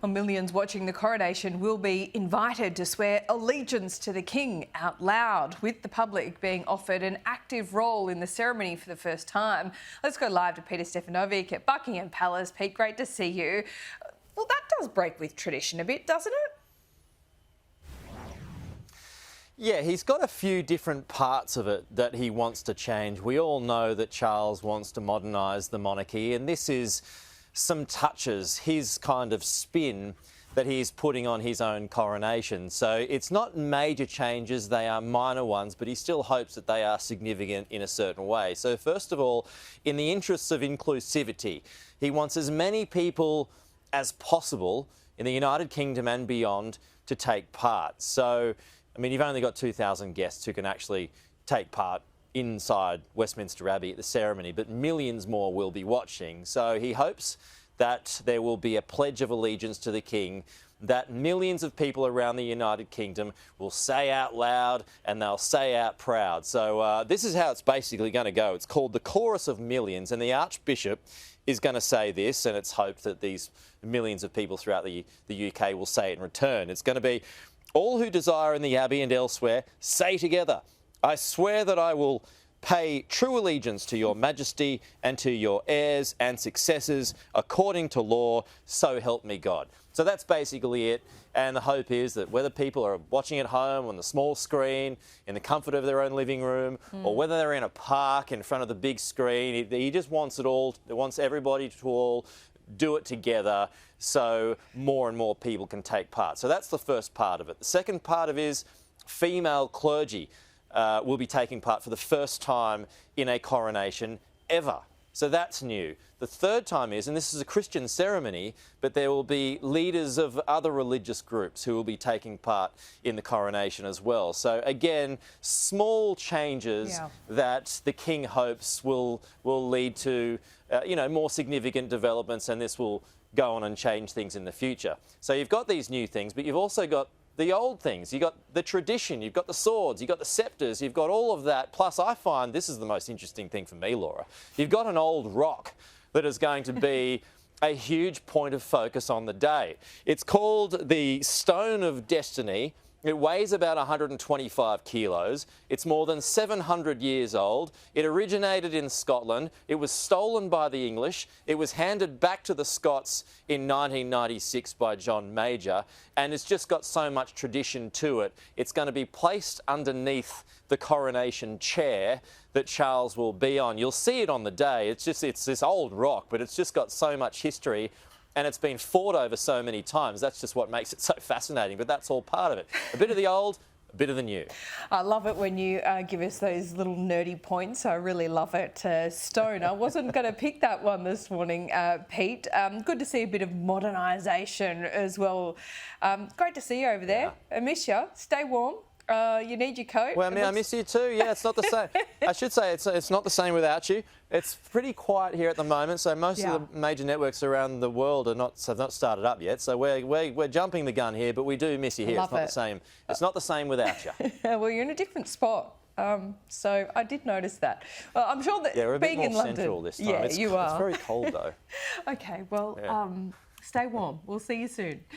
Well, millions watching the coronation will be invited to swear allegiance to the King out loud, with the public being offered an active role in the ceremony for the first time. Let's go live to Peter Stefanovic at Buckingham Palace. Pete, great to see you. Well, that does break with tradition a bit, doesn't it? Yeah, he's got a few different parts of it that he wants to change. We all know that Charles wants to modernise the monarchy, and this is some touches, his kind of spin that he's putting on his own coronation. So it's not major changes, they are minor ones, but he still hopes that they are significant in a certain way. So first of all, in the interests of inclusivity, he wants as many people as possible in the United Kingdom and beyond to take part. So, I mean, you've only got 2,000 guests who can actually take part inside Westminster Abbey at the ceremony, but millions more will be watching. So he hopes that there will be a pledge of allegiance to the King, that millions of people around the United Kingdom will say out loud and they'll say out proud. So this is how it's basically going to go. It's called the Chorus of Millions, and the Archbishop is going to say this, and it's hoped that these millions of people throughout the UK will say it in return. It's going to be, all who desire in the Abbey and elsewhere, say together, I swear that I will pay true allegiance to your majesty and to your heirs and successors according to law, so help me God. So that's basically it, and the hope is that whether people are watching at home on the small screen, in the comfort of their own living room, or whether they're in a park in front of the big screen, he just wants it all, he wants everybody to all do it together so more and more people can take part. So that's the first part of it. The second part of it is female clergy will be taking part for the first time in a coronation ever. So that's new. The third time is, and this is a Christian ceremony, but there will be leaders of other religious groups who will be taking part in the coronation as well. So again, small changes that the King hopes will lead to, more significant developments, and this will go on and change things in the future. So you've got these new things, but you've also got the old things. You've got the tradition, you've got the swords, you've got the sceptres, you've got all of that. Plus, I find this is the most interesting thing for me, Laura. You've got an old rock that is going to be a huge point of focus on the day. It's called the Stone of Destiny. It weighs about 125 kilos. It's more than 700 years old. It originated in Scotland. It was stolen by the English. It was handed back to the Scots in 1996 by John Major, and it's just got so much tradition to it. It's going to be placed underneath the coronation chair that Charles will be on. You'll see it on the day. It's this old rock, but it's just got so much history, and it's been fought over so many times. That's just what makes it so fascinating, but that's all part of it. A bit of the old, a bit of the new. I love it when you give us those little nerdy points. I really love it. Stone. I wasn't going to pick that one this morning, Pete. Good to see a bit of modernisation as well. Great to see you over there. I miss you. Stay warm. You need your coat. Well, I miss you too. Yeah, it's not the same. I should say it's not the same without you. It's pretty quiet here at the moment, so most of the major networks around the world have not started up yet. So we're jumping the gun here, but we do miss you here. It's not the same. It's not the same without you. Well, you're in a different spot. So I did notice that. Well, I'm sure that we're a being bit more in London, central this time. Yeah, you are. It's very cold though. Okay, well, stay warm. We'll see you soon.